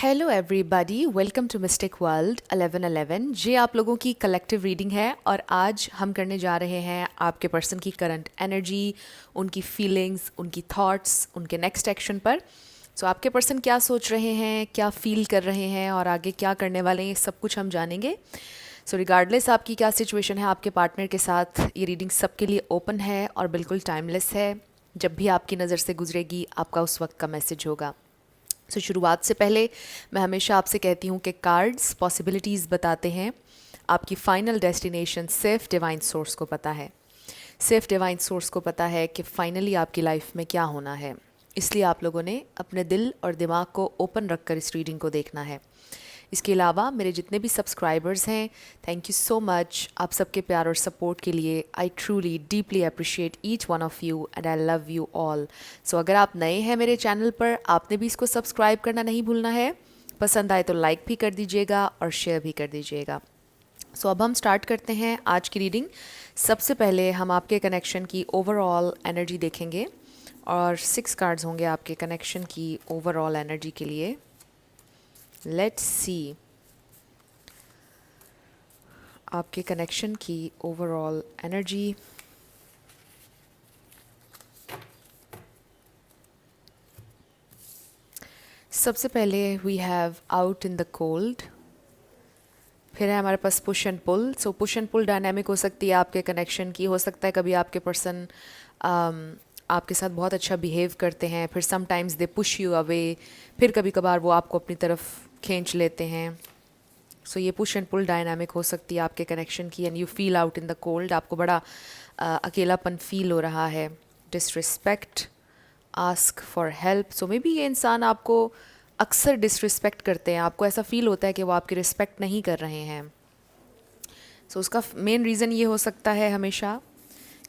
Hello everybody, welcome to mystic world 1111। ये आप लोगों की कलेक्टिव रीडिंग है और आज हम करने जा रहे हैं आपके पर्सन की करंट एनर्जी, उनकी फीलिंग्स, उनकी थॉट्स, उनके नेक्स्ट एक्शन पर। सो आपके पर्सन क्या सोच रहे हैं, क्या फील कर रहे हैं और आगे क्या करने वाले हैं, ये सब कुछ हम जानेंगे। सो रिगार्डलेस आपकी क्या सिचुएशन है आपके पार्टनर के साथ, ये रीडिंग सबके लिए ओपन है और बिल्कुल टाइमलेस है। जब भी आपकी नज़र से गुजरेगी आपका उस वक्त का मैसेज होगा। शुरुआत से पहले मैं हमेशा आपसे कहती हूँ कि कार्ड्स पॉसिबिलिटीज़ बताते हैं, आपकी फाइनल डेस्टिनेशन सिर्फ डिवाइन सोर्स को पता है। सिर्फ डिवाइन सोर्स को पता है कि फाइनली आपकी लाइफ में क्या होना है। इसलिए आप लोगों ने अपने दिल और दिमाग को ओपन रखकर इस रीडिंग को देखना है। इसके अलावा मेरे जितने भी सब्सक्राइबर्स हैं, थैंक यू सो मच आप सबके प्यार और सपोर्ट के लिए। I truly deeply appreciate each one of you and I love you all. So अगर आप नए हैं मेरे चैनल पर, आपने भी इसको सब्सक्राइब करना नहीं भूलना है। पसंद आए तो लाइक भी कर दीजिएगा और शेयर भी कर दीजिएगा। सो अब हम स्टार्ट करते हैं आज की रीडिंग। सबसे पहले हम आपके कनेक्शन की ओवरऑल एनर्जी देखेंगे और 6 कार्ड्स होंगे आपके कनेक्शन की ओवरऑल एनर्जी के लिए। लेट्स सी आपके कनेक्शन की ओवरऑल एनर्जी। सबसे पहले we have out in the cold. फिर है हमारे पास push and pull. So push and pull dynamic हो सकती है आपके कनेक्शन की। हो सकता है कभी आपके पर्सन आपके साथ बहुत अच्छा बिहेव करते हैं, फिर sometimes they push you away, फिर कभी कभार वो आपको अपनी तरफ खींच लेते हैं। सो ये पुश एंड पुल डायनामिक हो सकती है आपके कनेक्शन की। And you feel out in the cold, आपको बड़ा अकेलापन फील हो रहा है। Disrespect, ask for help. So may be ये इंसान आपको अक्सर डिसरिस्पेक्ट करते हैं, आपको ऐसा फील होता है कि वो आपकी रिस्पेक्ट नहीं कर रहे हैं। सो उसका मेन रीज़न ये हो सकता है हमेशा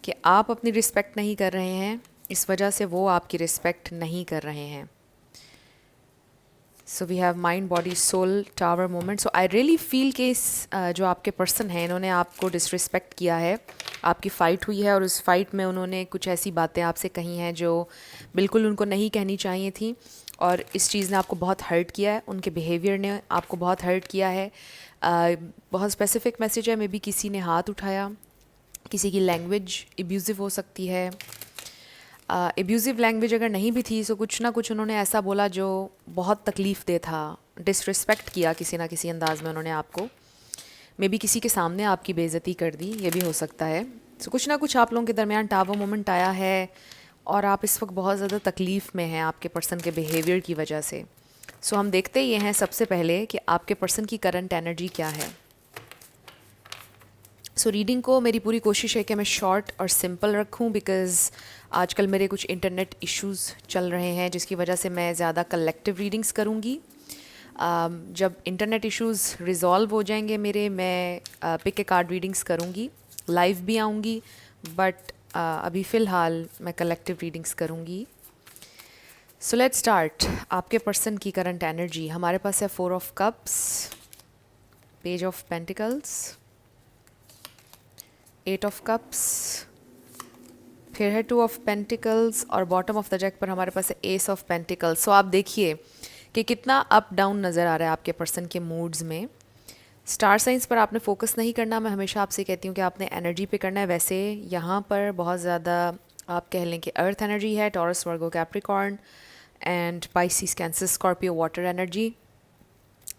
कि आप अपनी रिस्पेक्ट नहीं कर रहे हैं, इस वजह से वो आपकी रिस्पेक्ट नहीं कर रहे हैं। So we have mind body soul tower moment. So I really feel कि इस जो आपके पर्सन हैं इन्होंने आपको डिसरिस्पेक्ट किया है। आपकी फ़ाइट हुई है और उस फाइट में उन्होंने कुछ ऐसी बातें आपसे कही हैं जो बिल्कुल उनको नहीं कहनी चाहिए थी, और इस चीज़ ने आपको बहुत हर्ट किया है। उनके बिहेवियर ने आपको बहुत हर्ट किया है। बहुत स्पेसिफिक मैसेज है। मे बी किसी ने हाथ उठाया, किसी की लैंग्वेज एब्यूज़िव हो सकती है। एब्यूज़िव लैंग्वेज अगर नहीं भी थी तो कुछ ना कुछ उन्होंने ऐसा बोला जो बहुत तकलीफ़ दे था। डिसरिस्पेक्ट किया किसी ना किसी अंदाज में उन्होंने आपको। मे बी किसी के सामने आपकी बेइज्जती कर दी, ये भी हो सकता है। सो कुछ ना कुछ आप लोगों के दरमियान टावर मोमेंट आया है और आप इस वक्त बहुत ज़्यादा तकलीफ़ में हैं आपके पर्सन के बिहेवियर की वजह से। सो हम देखते ये हैं सबसे पहले कि आपके पर्सन की करंट एनर्जी क्या है। सो रीडिंग को मेरी पूरी कोशिश है कि मैं शॉर्ट और सिंपल रखूं, बिकॉज़ आजकल मेरे कुछ इंटरनेट इश्यूज़ चल रहे हैं जिसकी वजह से मैं ज़्यादा कलेक्टिव रीडिंग्स करूंगी। जब इंटरनेट इश्यूज़ रिज़ॉल्व हो जाएंगे मेरे, मैं पिक ए कार्ड रीडिंग्स करूंगी, लाइव भी आऊँगी, बट अभी फ़िलहाल मैं कलेक्टिव रीडिंग्स करूँगी। सो लेट्स स्टार्ट। आपके पर्सन की करंट एनर्जी हमारे पास है 4 of cups, page of pentacles, 8 of cups, फिर है 2 ऑफ पेंटिकल्स और बॉटम ऑफ द डेक पर हमारे पास है एस ऑफ पेंटिकल्स। सो आप देखिए कि कितना अप डाउन नज़र आ रहा है आपके पर्सन के मूड्स में। स्टार साइंस पर आपने फोकस नहीं करना, मैं हमेशा आपसे कहती हूँ कि आपने एनर्जी पे करना है। वैसे यहाँ पर बहुत ज़्यादा आप कह लें कि अर्थ एनर्जी है, taurus, Virgo, Capricorn and Pisces, cancer, Scorpio, water energy.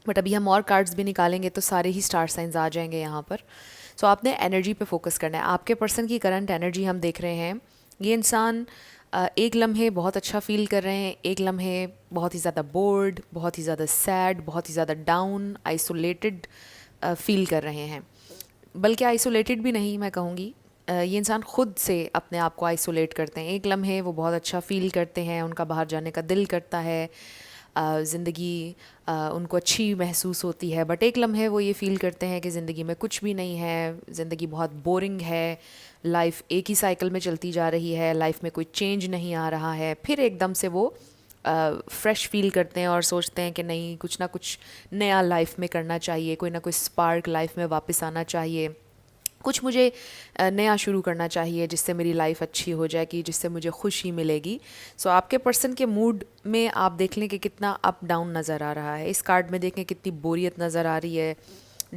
But अभी हम और कार्ड्स भी निकालेंगे तो सारे ही स्टार साइंस आ जाएंगे यहाँ पर। सो आपने एनर्जी पे फोकस करना है। आपके पर्सन की करंट एनर्जी हम देख रहे हैं, ये इंसान एक लम्हे बहुत अच्छा फील कर रहे हैं, एक लम्हे बहुत ही ज़्यादा बोर्ड, बहुत ही ज़्यादा सैड, बहुत ही ज़्यादा डाउन, आइसोलेटेड फील कर रहे हैं। बल्कि आइसोलेटेड भी नहीं मैं कहूँगी, ये इंसान ख़ुद से अपने आप को आइसोलेट करते हैं। एक लम्हे वो बहुत अच्छा फ़ील करते हैं, उनका बाहर जाने का दिल करता है, ज़िंदगी उनको अच्छी महसूस होती है, बट एक लम्हे वो ये फ़ील करते हैं कि ज़िंदगी में कुछ भी नहीं है, ज़िंदगी बहुत बोरिंग है, लाइफ एक ही साइकिल में चलती जा रही है, लाइफ में कोई चेंज नहीं आ रहा है। फिर एकदम से वो फ्रेश फील करते हैं और सोचते हैं कि नहीं, कुछ ना कुछ नया लाइफ में करना चाहिए, कोई ना कोई स्पार्क लाइफ में वापस आना चाहिए। कुछ मुझे नया शुरू करना चाहिए जिससे मेरी लाइफ अच्छी हो जाए, कि जिससे मुझे खुशी मिलेगी। सो आपके पर्सन के मूड में आप देख लें कि कितना अप डाउन नज़र आ रहा है। इस कार्ड में देखें कितनी बोरियत नज़र आ रही है,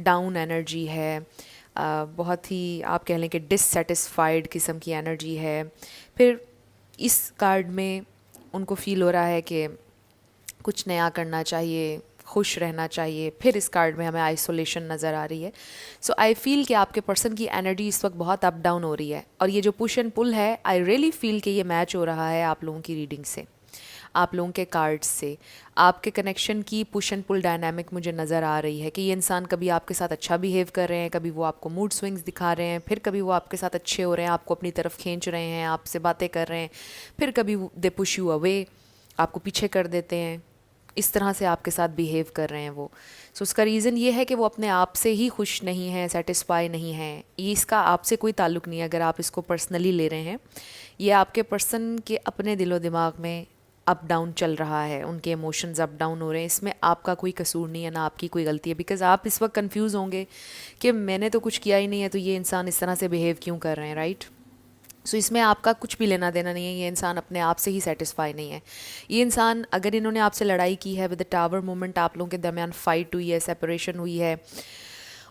डाउन एनर्जी है, बहुत ही आप कह लें कि डिससेटिस्फाइड किस्म की एनर्जी है। फिर इस कार्ड में उनको फील हो रहा है कि कुछ नया करना चाहिए, खुश रहना चाहिए। फिर इस कार्ड में हमें आइसोलेशन नज़र आ रही है। सो आई फील कि आपके पर्सन की एनर्जी इस वक्त बहुत अप डाउन हो रही है, और ये जो पुश एंड पुल है, आई रियली फील कि ये मैच हो रहा है आप लोगों की रीडिंग से, आप लोगों के कार्ड्स से। आपके कनेक्शन की पुश एंड पुल डायनामिक मुझे नज़र आ रही है कि ये इंसान कभी आपके साथ अच्छा बिहेव कर रहे हैं, कभी वो आपको मूड स्विंग्स दिखा रहे हैं, फिर कभी वो आपके साथ अच्छे हो रहे हैं, आपको अपनी तरफ खींच रहे हैं, आपसे बातें कर रहे हैं, फिर कभी दे पुश यू अवे, आपको पीछे कर देते हैं। इस तरह से आपके साथ बिहेव कर रहे हैं वो। सो उसका रीज़न ये है कि वो अपने आप से ही खुश नहीं हैं, सेटिस्फाई नहीं हैं। ये इसका आपसे कोई ताल्लुक़ नहीं है अगर आप इसको पर्सनली ले रहे हैं। ये आपके पर्सन के अपने दिलो दिमाग में अप डाउन चल रहा है, उनके इमोशंस अप डाउन हो रहे हैं। इसमें आपका कोई कसूर नहीं है, ना आपकी कोई गलती है, बिकॉज़ आप इस वक्त कंफ्यूज होंगे कि मैंने तो कुछ किया ही नहीं है, तो ये इंसान इस तरह से बिहेव क्यों कर रहे हैं, राइट। सो इसमें आपका कुछ भी लेना देना नहीं है। ये इंसान अपने आप से ही सेटिस्फाई नहीं है। ये इंसान, अगर इन्होंने आपसे लड़ाई की है, विद द टावर मोमेंट आप लोगों के दरमियान फ़ाइट हुई है, सेपरेशन हुई है,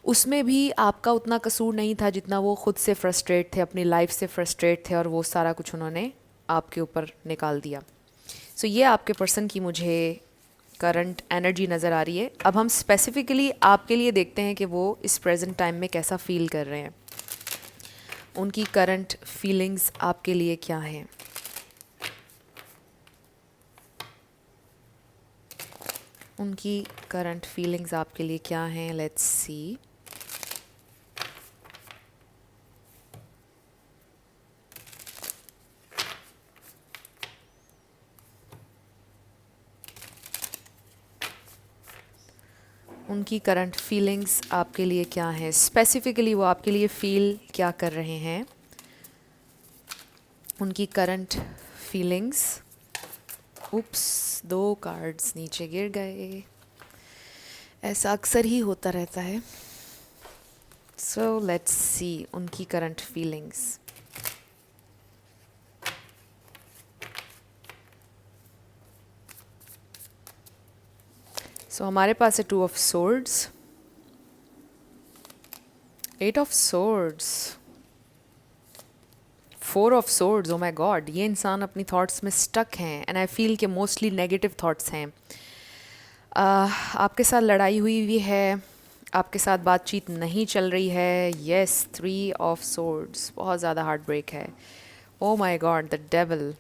उसमें भी आपका उतना कसूर नहीं था जितना वो खुद से फ्रस्ट्रेट थे, अपनी लाइफ से फ्रस्ट्रेट थे, और वो सारा कुछ उन्होंने आपके ऊपर निकाल दिया। सो ये आपके पर्सन की मुझे करंट एनर्जी नज़र आ रही है। अब हम स्पेसिफिकली आपके लिए देखते हैं कि वो इस प्रेजेंट टाइम में कैसा फ़ील कर रहे हैं, उनकी करंट फीलिंग्स आपके लिए क्या हैं। उनकी करंट फीलिंग्स आपके लिए क्या हैं, लेट्स सी। उनकी करंट फीलिंग्स आपके लिए क्या हैं, स्पेसिफिकली वो आपके लिए फ़ील क्या कर रहे हैं। उनकी करंट फीलिंग्स। उप्स, 2 कार्ड्स नीचे गिर गए। ऐसा अक्सर ही होता रहता है। सो लेट्स सी उनकी करंट फीलिंग्स। सो हमारे पास है 2 of swords, 8 of swords, 4 of swords. Oh my God, ये इंसान अपनी थॉट्स में स्टक हैं, एंड आई फील कि मोस्टली नेगेटिव थॉट्स हैं। आपके साथ लड़ाई हुई हुई है, आपके साथ बातचीत नहीं चल रही है। येस, 3 ऑफ सोर्ड्स, बहुत ज़्यादा हार्ट ब्रेक है। Oh my God, the devil.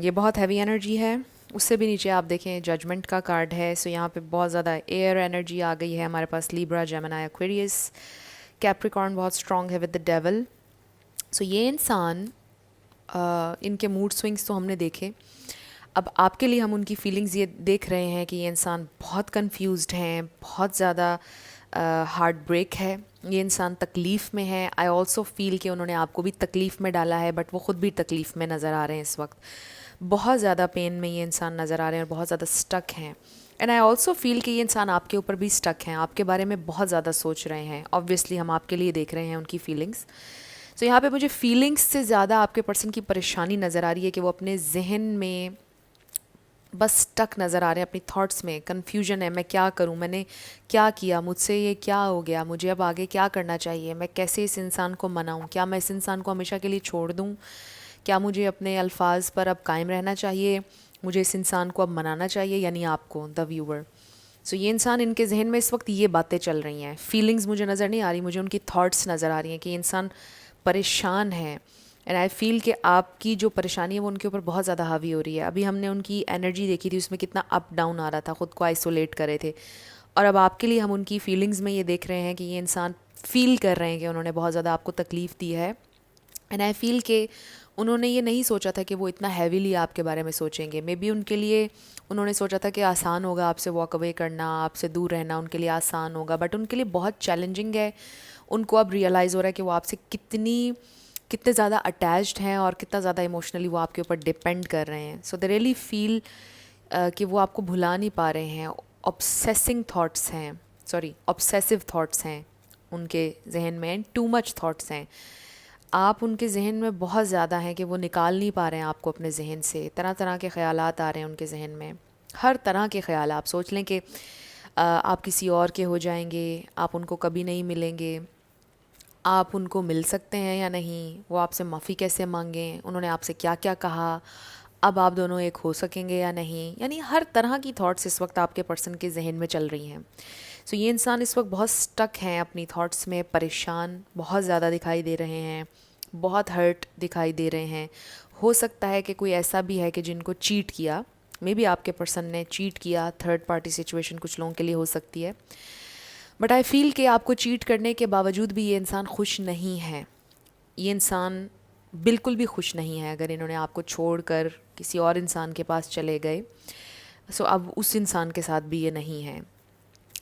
ये बहुत हैवी एनर्जी है। उससे भी नीचे आप देखें जजमेंट का कार्ड है। सो यहाँ पे बहुत ज़्यादा एयर एनर्जी आ गई है हमारे पास। लिब्रा, जेमिनी, एक्वेरियस, कैप्रिकॉर्न बहुत स्ट्रॉन्ग है विद द डेविल। सो ये इंसान, इनके मूड स्विंग्स तो हमने देखे। अब आपके लिए हम उनकी फीलिंग्स ये देख रहे हैं कि ये इंसान बहुत कंफ्यूज्ड हैं, बहुत ज़्यादा हार्ट ब्रेक है, ये इंसान तकलीफ़ में है। आई ऑल्सो फील कि उन्होंने आपको भी तकलीफ़ में डाला है, बट वो ख़ुद भी तकलीफ़ में नज़र आ रहे हैं इस वक्त। बहुत ज़्यादा पेन में ये इंसान नज़र आ रहे हैं और बहुत ज़्यादा स्टक हैं। एंड आई ऑल्सो फील कि ये इंसान आपके ऊपर भी स्टक हैं, आपके बारे में बहुत ज़्यादा सोच रहे हैं। ऑब्वियसली हम आपके लिए देख रहे हैं उनकी फीलिंग्स। सो यहाँ पे मुझे फीलिंग्स से ज़्यादा आपके पर्सन की परेशानी नज़र आ रही है कि वो अपने जहन में बस स्टक नज़र आ रहे हैं, अपनी थॉट्स में कन्फ्यूजन है। मैं क्या करूं, मैंने क्या किया, मुझसे ये क्या हो गया, मुझे अब आगे क्या करना चाहिए, मैं कैसे इस इंसान को मनाऊं, क्या मैं इस इंसान को हमेशा के लिए छोड़ दूं, क्या मुझे अपने अल्फाज पर अब कायम रहना चाहिए, मुझे इस इंसान को अब मनाना चाहिए, यानी आपको, द व्यूअर। सो ये इंसान, इनके जहन में इस वक्त ये बातें चल रही हैं। फीलिंग्स मुझे नज़र नहीं आ रही, मुझे उनकी थॉट्स नज़र आ रही हैं कि इंसान परेशान है। एंड आई फील कि आपकी जो परेशानी है वो उनके ऊपर बहुत ज़्यादा हावी हो रही है। अभी हमने उनकी एनर्जी देखी थी, उसमें कितना अप डाउन आ रहा था, ख़ुद को आइसोलेट कर रहे थे। और अब आपके लिए हम उनकी फीलिंग्स में ये देख रहे हैं कि ये इंसान फ़ील कर रहे हैं कि उन्होंने बहुत ज़्यादा आपको तकलीफ़ दी है। एंड आई फील कि उन्होंने ये नहीं सोचा था कि वो इतना हैवीली आपके बारे में सोचेंगे। मे बी उनके लिए उन्होंने सोचा था कि आसान होगा आपसे वॉक अवे करना, आपसे दूर रहना उनके लिए आसान होगा, बट उनके लिए बहुत चैलेंजिंग है। उनको अब रियलाइज़ हो रहा है कि वो आपसे कितने ज़्यादा अटैच्ड हैं और कितना ज़्यादा इमोशनली वो आपके ऊपर डिपेंड कर रहे हैं। सो दे रियली फील कि वो आपको भुला नहीं पा रहे हैं। ऑब्सेसिव थॉट्स हैं। उनके जहन में, टू मच थॉट्स हैं। आप उनके जहन में बहुत ज़्यादा हैं कि वो निकाल नहीं पा रहे हैं आपको अपने जहन से। तरह तरह के ख़यालात आ रहे हैं उनके जहन में, हर तरह के ख़याल। आप सोच लें कि आप किसी और के हो जाएंगे, आप उनको कभी नहीं मिलेंगे, आप उनको मिल सकते हैं या नहीं, वो आपसे माफ़ी कैसे मांगें, उन्होंने आपसे क्या क्या कहा, अब आप दोनों एक हो सकेंगे या नहीं। यानी हर तरह की थॉट्स इस वक्त आपके पर्सन के जहन में चल रही हैं। सो ये इंसान इस वक्त बहुत स्टक हैं अपनी थॉट्स में, परेशान बहुत ज़्यादा दिखाई दे रहे हैं, बहुत हर्ट दिखाई दे रहे हैं। हो सकता है कि कोई ऐसा भी है कि जिनको चीट किया, मे बी आपके पर्सन ने चीट किया। थर्ड पार्टी सिचुएशन कुछ लोगों के लिए हो सकती है, बट आई फील कि आपको चीट करने के बावजूद भी ये इंसान खुश नहीं है। ये इंसान बिल्कुल भी खुश नहीं है। अगर इन्होंने आपको छोड़कर किसी और इंसान के पास चले गए, सो अब उस इंसान के साथ भी ये नहीं है।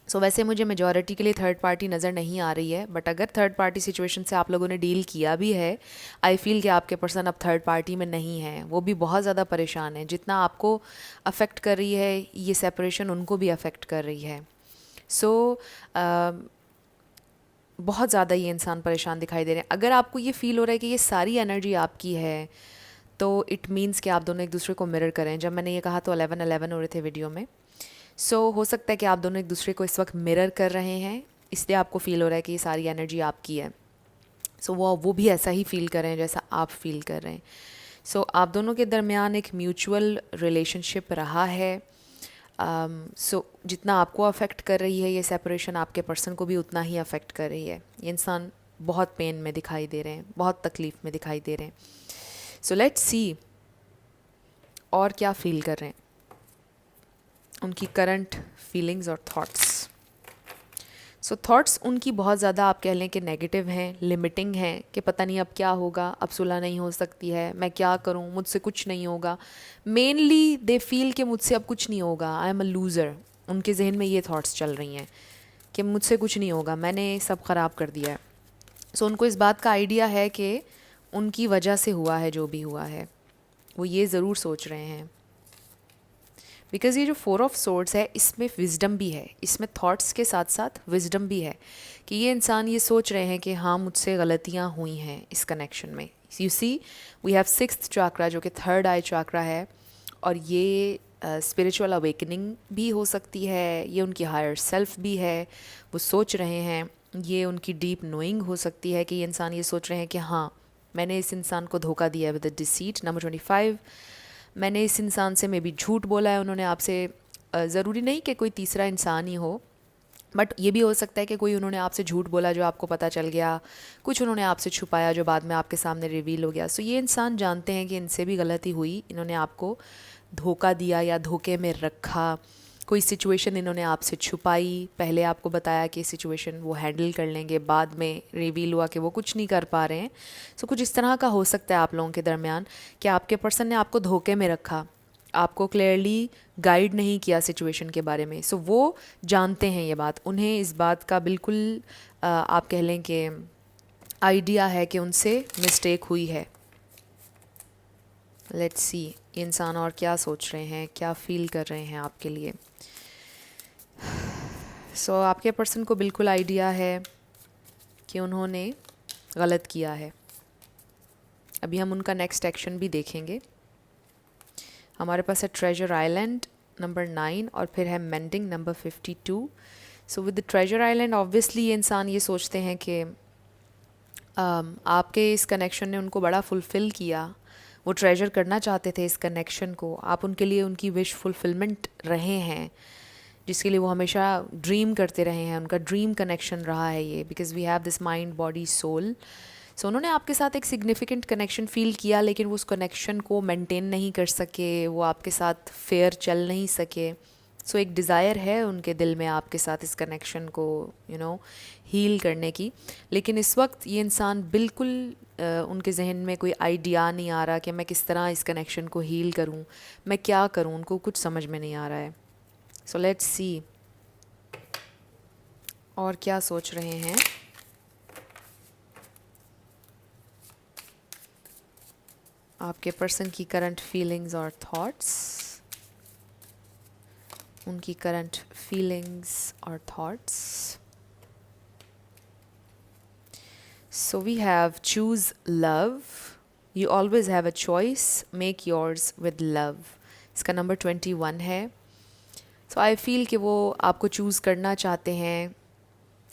सो वैसे मुझे मेजॉरिटी के लिए थर्ड पार्टी नज़र नहीं आ रही है, बट अगर थर्ड पार्टी सिचुएशन से आप लोगों ने डील किया भी है, आई फील कि आपके पर्सन अब थर्ड पार्टी में नहीं है। वो भी बहुत ज़्यादा परेशान है। जितना आपको अफेक्ट कर रही है ये सेपरेशन, उनको भी अफेक्ट कर रही है। सो बहुत ज़्यादा ये इंसान परेशान दिखाई दे रहे हैं। अगर आपको ये फ़ील हो रहा है कि ये सारी एनर्जी आपकी है, तो इट मीन्स कि आप दोनों एक दूसरे को मिरर करें। जब मैंने ये कहा तो 11-11 हो रहे थे वीडियो में। सो हो सकता है कि आप दोनों एक दूसरे को इस वक्त मिरर कर रहे हैं, इसलिए आपको फ़ील हो रहा है कि ये सारी एनर्जी आपकी है। सो वो भी ऐसा ही फ़ील कर रहे हैं जैसा आप फ़ील कर रहे हैं। सो आप दोनों के दरमियान एक म्यूचुअल रिलेशनशिप रहा है। जितना आपको अफेक्ट कर रही है ये सेपरेशन, आपके पर्सन को भी उतना ही अफेक्ट कर रही है। ये इंसान बहुत पेन में दिखाई दे रहे हैं, बहुत तकलीफ़ में दिखाई दे रहे हैं। सो लेट्स सी और क्या फ़ील कर रहे हैं, उनकी करंट फीलिंग्स और थॉट्स। सो थॉट्स उनकी बहुत ज़्यादा, आप कह लें कि नेगेटिव हैं, लिमिटिंग हैं, कि पता नहीं अब क्या होगा, अब सुलह नहीं हो सकती है, मैं क्या करूं, मुझसे कुछ नहीं होगा। मेनली दे फील कि मुझसे अब कुछ नहीं होगा, आई एम अ लूज़र। उनके जहन में ये थॉट्स चल रही हैं कि मुझसे कुछ नहीं होगा, मैंने सब ख़राब कर दिया है। सो उनको इस बात का आइडिया है कि उनकी वजह से हुआ है जो भी हुआ है। वो ये ज़रूर सोच रहे हैं, बिकॉज़ ये जो 4 ऑफ सोर्ड्स है इसमें विजडम भी है, इसमें थॉट्स के साथ साथ विजडम भी है कि ये इंसान ये सोच रहे हैं कि हाँ मुझसे गलतियाँ हुई हैं इस कनेक्शन में। You see we have 6th chakra जो कि थर्ड आई चक्रा है, और ये स्पिरिचुअल अवेकनिंग भी हो सकती है, ये उनकी हायर सेल्फ भी है। वो सोच रहे हैं, ये उनकी डीप नोइंग हो सकती है कि ये इंसान ये सोच रहे हैं कि हाँ मैंने इस इंसान को धोखा दिया विद द डिसीट। नंबर 25, मैंने इस इंसान से मे बी झूठ बोला है उन्होंने आपसे। ज़रूरी नहीं कि कोई तीसरा इंसान ही हो, बट ये भी हो सकता है कि कोई उन्होंने आपसे झूठ बोला जो आपको पता चल गया, कुछ उन्होंने आपसे छुपाया जो बाद में आपके सामने रिवील हो गया। सो ये इंसान जानते हैं कि इनसे भी गलती हुई, इन्होंने आपको धोखा दिया या धोखे में रखा, कोई सिचुएशन इन्होंने आपसे छुपाई, पहले आपको बताया कि सिचुएशन वो हैंडल कर लेंगे, बाद में रिवील हुआ कि वो कुछ नहीं कर पा रहे हैं। सो कुछ इस तरह का हो सकता है आप लोगों के दरमियान कि आपके पर्सन ने आपको धोखे में रखा, आपको क्लियरली गाइड नहीं किया सिचुएशन के बारे में। सो वो जानते हैं ये बात, उन्हें इस बात का बिल्कुल आप कह लें कि आइडिया है कि उनसे मिस्टेक हुई है। लेट्स सी ये इंसान और क्या सोच रहे हैं, क्या फील कर रहे हैं आपके लिए। सो आपके पर्सन को बिल्कुल आइडिया है कि उन्होंने गलत किया है। अभी हम उनका नेक्स्ट एक्शन भी देखेंगे। हमारे पास है ट्रेजर आइलैंड नंबर 9 और फिर है mending number 52। So with the treasure island obviously ये इंसान ये सोचते हैं कि आपके इस कनेक्शन ने उनको बड़ा फुलफ़िल किया, वो ट्रेजर करना चाहते थे इस कनेक्शन को, आप उनके लिए उनकी विश फुलफिलमेंट रहे हैं, जिसके लिए वो हमेशा ड्रीम करते रहे हैं। उनका ड्रीम कनेक्शन रहा है ये, because we have this mind body soul. So उन्होंने आपके साथ एक सिग्निफिकेंट कनेक्शन फ़ील किया, लेकिन वो उस कनेक्शन को मेंटेन नहीं कर सके, वो आपके साथ फेयर चल नहीं सके। सो एक डिज़ायर है उनके दिल में आपके साथ इस कनेक्शन को हील करने की, लेकिन इस वक्त ये इंसान बिल्कुल उनके जहन में कोई आइडिया नहीं आ रहा कि मैं किस तरह इस कनेक्शन को हील करूं, मैं क्या करूं, उनको कुछ समझ में नहीं आ रहा है। सो लेट्स सी और क्या सोच रहे हैं। आपके पर्सन की करंट फीलिंग्स और थॉट्स, उनकी करंट फीलिंग्स और thoughts. So we have choose love. You always have a choice. Make yours with love. इसका नंबर 21 है. So I feel कि वो आपको चूज़ करना चाहते हैं,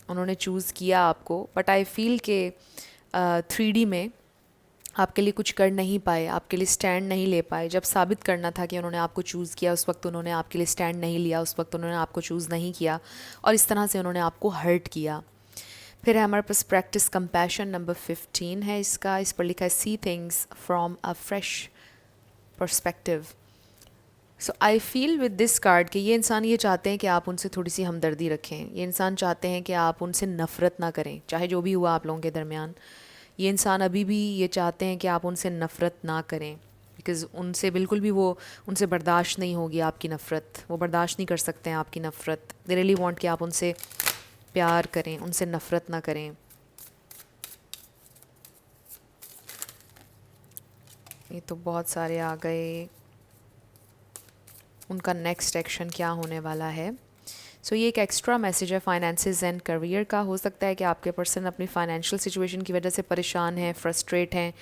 उन्होंने चूज़ किया आपको, बट आई फील कि 3D में आपके लिए कुछ कर नहीं पाए, आपके लिए स्टैंड नहीं ले पाए. जब साबित करना था कि उन्होंने आपको चूज़ किया, उस वक्त उन्होंने आपके लिए स्टैंड नहीं लिया, उस वक्त उन्होंने आपको चूज़ नहीं किया, और इस तरह से उन्होंने आपको हर्ट किया. फिर है हमारे पास प्रैक्टिस कंपैशन, नंबर 15 है इसका. इस पर लिखा है see things from a fresh perspective. So I feel with this card कि ये इंसान ये चाहते हैं कि आप उनसे थोड़ी सी हमदर्दी रखें. ये इंसान चाहते हैं कि आप उनसे नफ़रत ना करें, चाहे जो भी हुआ आप लोगों के दरमियान. ये इंसान अभी भी ये चाहते हैं कि आप उनसे नफ़रत ना करें, बिकॉज़ उनसे बिल्कुल भी वो उनसे बर्दाश्त नहीं होगी आपकी नफ़रत. वो बर्दाश्त नहीं कर सकते हैं आपकी नफ़रत. दे रियली वांट कि आप उनसे प्यार करें, उनसे नफ़रत ना करें. ये तो बहुत सारे आ गए. उनका नेक्स्ट एक्शन क्या होने वाला है. सो ये एक एक्स्ट्रा मैसेज है फाइनेंसेस एंड करियर का. हो सकता है कि आपके पर्सन अपनी फाइनेंशियल सिचुएशन की वजह से परेशान हैं, फ्रस्ट्रेट हैं,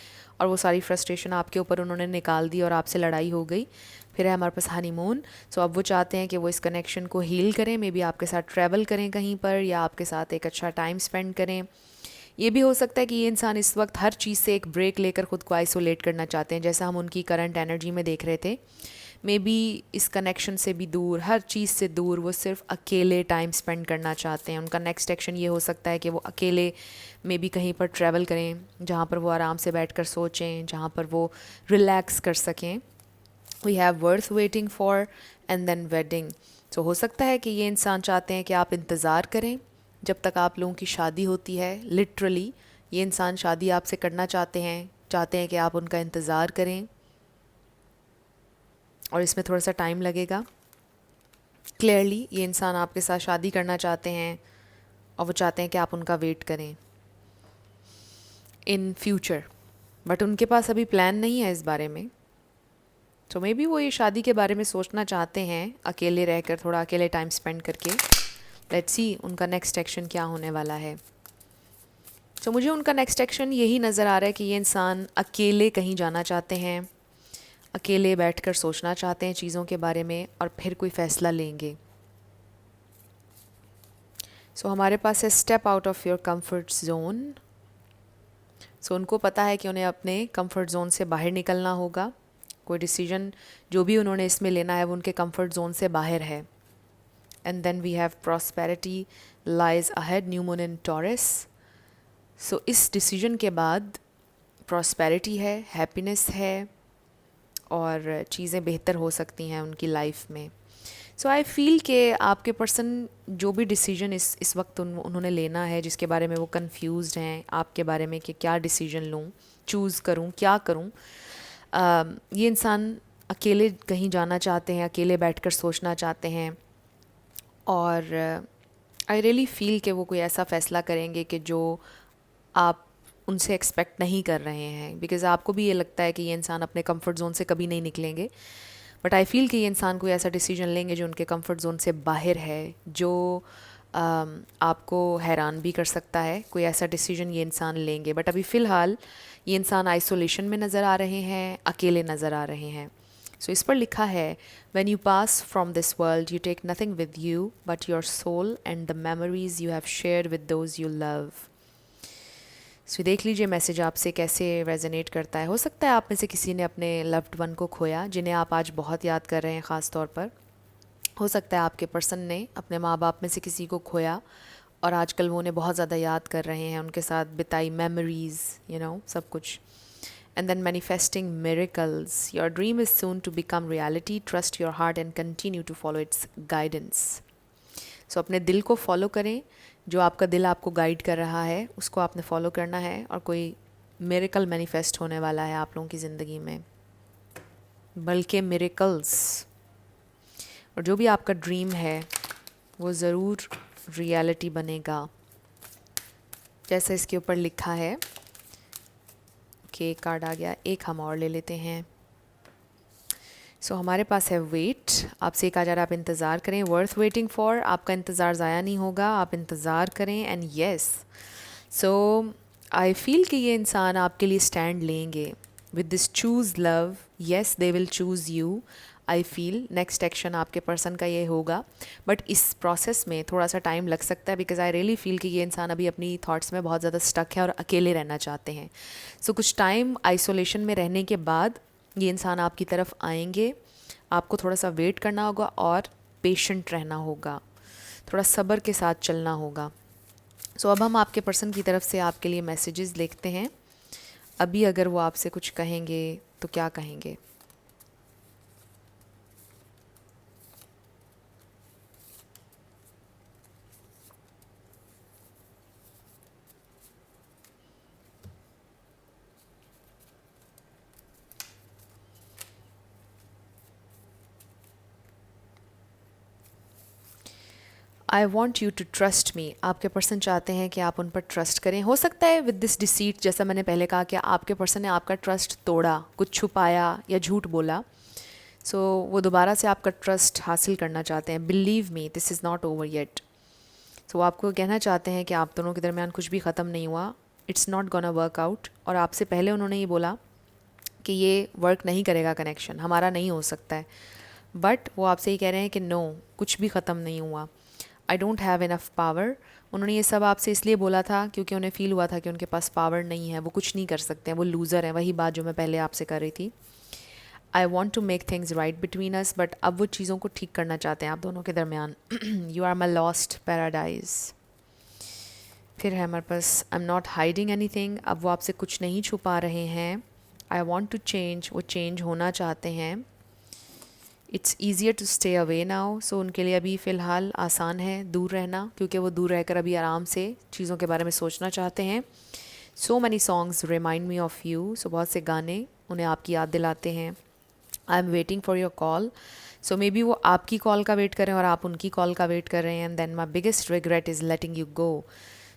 और वो सारी फ्रस्ट्रेशन आपके ऊपर उन्होंने निकाल दी और आपसे लड़ाई हो गई. फिर है हमारे पास हनीमून. सो अब वो चाहते हैं कि वो इस कनेक्शन को हील करें, मे बी आपके साथ ट्रैवल करें कहीं पर, या आपके साथ एक अच्छा टाइम स्पेंड करें. ये भी हो सकता है कि ये इंसान इस वक्त हर चीज़ से एक ब्रेक लेकर ख़ुद को आइसोलेट करना चाहते हैं, जैसा हम उनकी करंट एनर्जी में देख रहे थे. मे बी इस कनेक्शन से भी दूर, हर चीज़ से दूर, वो सिर्फ अकेले टाइम स्पेंड करना चाहते हैं. उनका नेक्स्ट एक्शन ये हो सकता है कि वो अकेले मे बी कहीं पर ट्रैवल करें, जहाँ पर वो आराम से बैठकर सोचें, जहाँ पर वो रिलैक्स कर सकें. We have worth waiting for and then wedding. तो हो सकता है कि ये इंसान चाहते हैं कि आप इंतज़ार करें जब तक आप लोगों की शादी होती है. लिटरली ये इंसान शादी आपसे करना चाहते हैं कि आप उनका इंतज़ार करें, और इसमें थोड़ा सा टाइम लगेगा. क्लियरली ये इंसान आपके साथ शादी करना चाहते हैं, और वो चाहते हैं कि आप उनका वेट करें इन फ्यूचर, बट उनके पास अभी प्लान नहीं है इस बारे में. तो मे बी वो ये शादी के बारे में सोचना चाहते हैं, अकेले रहकर, थोड़ा अकेले टाइम स्पेंड करके. लेट्स सी उनका नेक्स्ट एक्शन क्या होने वाला है. तो मुझे उनका नेक्स्ट एक्शन यही नज़र आ रहा है कि ये इंसान अकेले कहीं जाना चाहते हैं, अकेले बैठकर सोचना चाहते हैं चीज़ों के बारे में, और फिर कोई फ़ैसला लेंगे. सो हमारे पास है step out of your comfort zone. So उनको पता है कि उन्हें अपने कंफर्ट जोन से बाहर निकलना होगा. कोई डिसीजन जो भी उन्होंने इसमें लेना है वो उनके कंफर्ट जोन से बाहर है. And then we have prosperity lies ahead, new moon in Taurus. So इस डिसीजन के बाद प्रॉस्पेरिटी है, हैप्पीनेस है, और चीज़ें बेहतर हो सकती हैं उनकी लाइफ में. सो आई फील कि आपके पर्सन जो भी डिसीजन इस वक्त उन्होंने लेना है, जिसके बारे में वो कंफ्यूज्ड हैं आपके बारे में कि क्या डिसीजन लूँ, चूज़ करूँ, क्या करूँ. ये इंसान अकेले कहीं जाना चाहते हैं, अकेले बैठकर सोचना चाहते हैं, और आई रियली फील कि वो कोई ऐसा फ़ैसला करेंगे कि जो आप उनसे एक्सपेक्ट नहीं कर रहे हैं. बिकॉज़ आपको भी ये लगता है कि ये इंसान अपने कंफर्ट जोन से कभी नहीं निकलेंगे, बट आई फील कि ये इंसान कोई ऐसा डिसीजन लेंगे जो उनके कंफर्ट जोन से बाहर है, जो आपको हैरान भी कर सकता है. कोई ऐसा डिसीजन ये इंसान लेंगे, बट अभी फ़िलहाल ये इंसान आइसोलेशन में नज़र आ रहे हैं, अकेले नज़र आ रहे हैं. सो इस पर लिखा है, when you pass from this world you take nothing with you but your soul and the memories you have shared with those you love. So देख लीजिए मैसेज आपसे कैसे रेजोनेट करता है. हो सकता है आप में से किसी ने अपने लव्ड वन को खोया, जिन्हें आप आज बहुत याद कर रहे हैं ख़ास तौर पर. हो सकता है आपके पर्सन ने अपने माँ बाप में से किसी को खोया, और आजकल वो उन्हें बहुत ज़्यादा याद कर रहे हैं, उनके साथ बिताई मेमोरीज़, सब कुछ. And then manifesting miracles. Your dream is soon to become reality. Trust your heart and continue to follow its guidance. So अपने दिल को फॉलो करें, जो आपका दिल आपको गाइड कर रहा है उसको आपने फॉलो करना है, और कोई मिरेकल मैनिफेस्ट होने वाला है आप लोगों की ज़िंदगी में, बल्कि मिरेकल्स. और जो भी आपका ड्रीम है वो ज़रूर रियलिटी बनेगा, जैसा इसके ऊपर लिखा है. ओके, एक कार्ड आ गया, एक हम और ले लेते हैं. सो हमारे पास है वेट. आपसे कहा जा रहा है आप इंतज़ार करें. वर्थ वेटिंग फॉर, आपका इंतज़ार ज़ाया नहीं होगा, आप इंतज़ार करें. And yes, so I feel कि ये इंसान आपके लिए स्टैंड लेंगे with this choose love, yes they will choose you. I feel next action आपके पर्सन का ये होगा, बट इस प्रोसेस में थोड़ा सा टाइम लग सकता है, बिकॉज आई रियली फील कि ये इंसान अभी अपनी थॉट्स में बहुत ज़्यादा स्टक है और अकेले रहना चाहते हैं। सो कुछ टाइम आइसोलेशन में रहने के बाद ये इंसान आपकी तरफ आएंगे। आपको थोड़ा सा वेट करना होगा और पेशेंट रहना होगा, थोड़ा सब्र के साथ चलना होगा। सो अब हम आपके पर्सन की तरफ से आपके लिए मैसेजेस देखते हैं। अभी अगर वो आपसे कुछ कहेंगे तो क्या कहेंगे? I want you to trust me. आपके पर्सन चाहते हैं कि आप उन पर ट्रस्ट करें। हो सकता है विद दिस डिसीट, जैसा मैंने पहले कहा, कि आपके पर्सन ने आपका ट्रस्ट तोड़ा, कुछ छुपाया या झूठ बोला। सो वो दोबारा से आपका ट्रस्ट हासिल करना चाहते हैं। Believe me, this is not over yet. So वो आपको कहना चाहते हैं कि आप दोनों के दरमियान कुछ भी ख़त्म नहीं हुआ, it's not gonna work out. और आपसे पहले उन्होंने ये बोला कि ये वर्क नहीं करेगा, कनेक्शन हमारा नहीं हो सकता है। बट वो आपसे ये कह रहे हैं कि नो, कुछ भी ख़त्म नहीं हुआ। I don't have enough power. उन्होंने ये सब आपसे इसलिए बोला था क्योंकि उन्हें फ़ील हुआ था कि उनके पास पावर नहीं है, वो कुछ नहीं कर सकते हैं, वो लूज़र हैं। वही बात जो मैं पहले आपसे कर रही थी। I want to make things right between us, but अब वो चीज़ों को ठीक करना चाहते हैं आप दोनों के दरमियान। You are my lost paradise. फिर है हमारे पास I am not hiding anything. अब वो आपसे कुछ नहीं छुपा रहे हैं। आई वॉन्ट टू चेंज, वो चेंज होना चाहते हैं। It's easier to stay away now. So उनके लिए अभी फ़िलहाल आसान है दूर रहना, क्योंकि वो दूर रहकर अभी आराम से चीज़ों के बारे में सोचना चाहते हैं। So many songs remind me of you. So बहुत से गाने उन्हें आपकी याद दिलाते हैं। I am waiting for your call. So maybe वो आपकी कॉल का वेट कर रहे हैं और आप उनकी कॉल का वेट कर रहे हैं। And then my biggest regret is letting you go.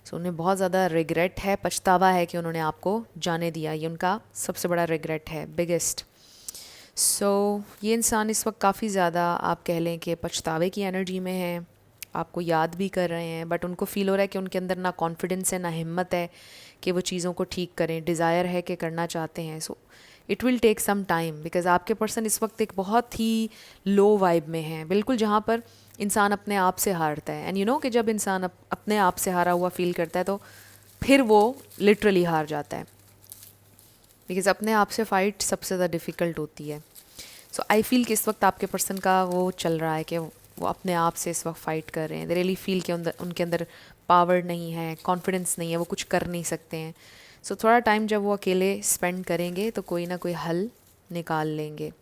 So उन्हें बहुत ज़्यादा रिग्रेट है, पछतावा है कि उन्होंने आपको जाने दिया। ये उनका सबसे बड़ा रिग्रेट है, बिगेस्ट। सो ये इंसान इस वक्त काफ़ी ज़्यादा, आप कह लें कि पछतावे की एनर्जी में है। आपको याद भी कर रहे हैं, बट उनको फ़ील हो रहा है कि उनके अंदर ना कॉन्फिडेंस है, ना हिम्मत है कि वो चीज़ों को ठीक करें। डिज़ायर है कि करना चाहते हैं। So it will take some time, because आपके पर्सन इस वक्त एक बहुत ही लो वाइब में है, बिल्कुल जहाँ पर इंसान अपने आप से हारता है। एंड यू नो कि जब इंसान अपने आप से हारा हुआ फील करता है तो फिर वो लिटरली हार जाता है, बिकॉज अपने आप से फ़ाइट सबसे ज़्यादा डिफ़िकल्ट होती है। सो आई फील कि इस वक्त आपके पर्सन का वो चल रहा है कि वो अपने आप से इस वक्त फ़ाइट कर रहे हैं। दे रियली फील कि उनके अंदर पावर नहीं है, कॉन्फिडेंस नहीं है, वो कुछ कर नहीं सकते हैं। सो थोड़ा टाइम जब वो अकेले स्पेंड करेंगे तो कोई ना कोई हल निकाल लेंगे।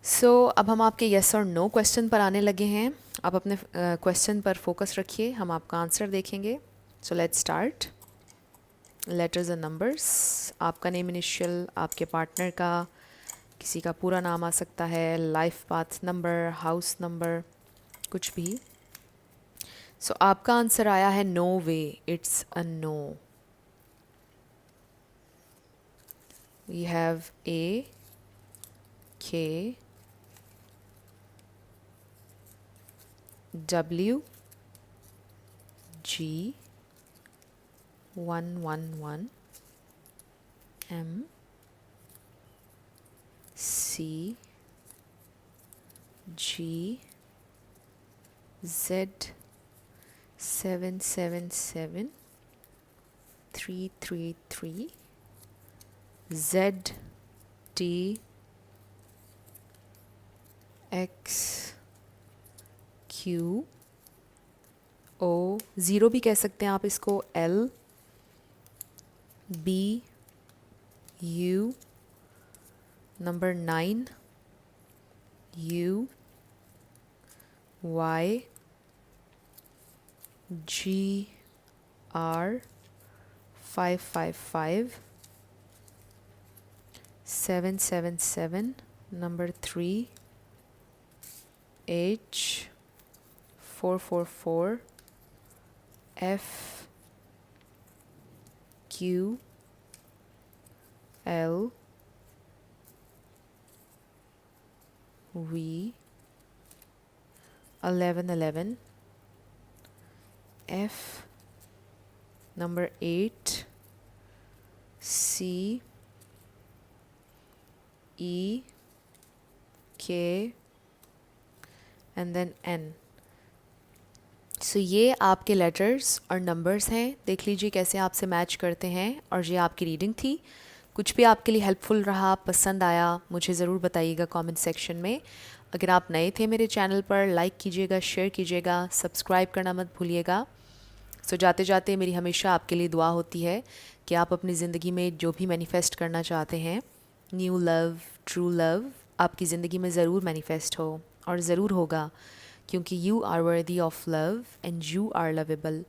सो अब हम आपके येस और नो क्वेश्चन पर आने लगे हैं। आप अपने क्वेश्चन पर फोकस रखिए, हम आपका आंसर देखेंगे। So let's start. Letters and numbers, आपका नेम इनिशियल, आपके पार्टनर का, किसी का पूरा नाम आ सकता है, life path number, house number, कुछ भी। सो आपका आंसर आया है no way, it's a no. We have a K W G 111 M C G Z 777 333 Z T X Q O, zero भी कह सकते हैं आप इसको, L B U number 9 U Y G R 555 777 number 3 H 444 F Q L V 1111 F Number 8, C, E, K, and then N. सो ये आपके letters और numbers हैं, देख लीजिए कैसे आपसे मैच करते हैं। और ये आपकी रीडिंग थी। कुछ भी आपके लिए हेल्पफुल रहा, पसंद आया, मुझे ज़रूर बताइएगा कमेंट सेक्शन में। अगर आप नए थे मेरे चैनल पर, लाइक कीजिएगा, शेयर कीजिएगा, सब्सक्राइब करना मत भूलिएगा। सो जाते जाते मेरी हमेशा आपके लिए दुआ होती है कि आप अपनी ज़िंदगी में जो भी मैनिफेस्ट करना चाहते हैं, न्यू लव, ट्रू लव, आपकी ज़िंदगी में ज़रूर मैनिफेस्ट हो और ज़रूर होगा, क्योंकि you are worthy of love and you are lovable.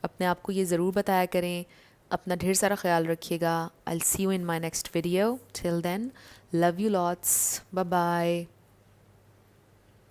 अपने आप को ये ज़रूर बताया करें। अपना ढेर सारा ख्याल रखिएगा। I will see you in my next video. Till then, love you lots, bye bye.